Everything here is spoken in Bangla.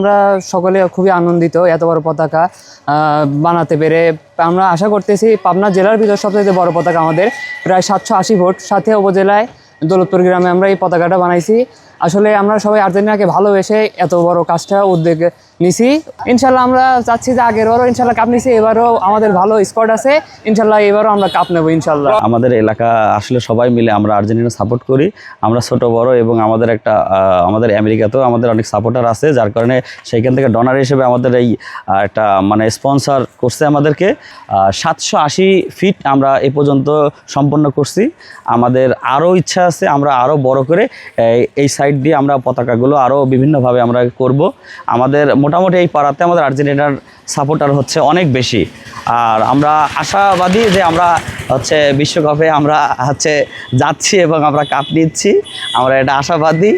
আমরা সকলে খুবই আনন্দিত এত বড় পতাকা বানাতে পেরে। আমরা আশা করতেছি পাবনা জেলার ভিতর সবচেয়ে বড় পতাকা আমাদের, প্রায় 780 ফুট। সাথে উপজেলায় দৌলতপুর গ্রামে আমরা এই পতাকাটা বানাইছি। আসলে আমরা সবাই আর্জেন্টিনাকে ভালোবেসে এত বড় কাজটা উদ্যোগ নিছি। ইনশাল্লাহ আমরা চাচ্ছি যে আগেরবারও ইনশাল্লাহ কাপ নিছি, এবারও আমাদের ভালো স্কোয়াড আছে, ইনশাল্লাহ এবারও আমরা কাপ নেবো ইনশাল্লাহ। আমাদের এলাকা আসলে সবাই মিলে আমরা আর্জেন্টিনা সাপোর্ট করি। আমরা ছোট বড় এবং আমাদের একটা আমাদের আমেরিকাতেও আমাদের অনেক সাপোর্টার আছে, যার কারণে সেইখান থেকে ডোনার হিসেবে আমাদের এই একটা মানে স্পন্সর করছে আমাদেরকে। 780 ফিট আমরা এ পর্যন্ত সম্পন্ন করছি। আমাদের আরও ইচ্ছা আছে আমরা আরও বড় করে এই সাইড দিয়ে আমরা পতাকাগুলো আরও বিভিন্নভাবে আমরা করব। আমাদের মোটামুটি এই পাড়াতে আমাদের আর্জেন্টিনার সাপোর্টার হচ্ছে অনেক বেশি। আর আমরা আশাবাদী যে আমরা হচ্ছে বিশ্বকাপে আমরা হচ্ছে যাচ্ছি এবং আমরা কাপ নিচ্ছি, আমরা এটা আশাবাদী।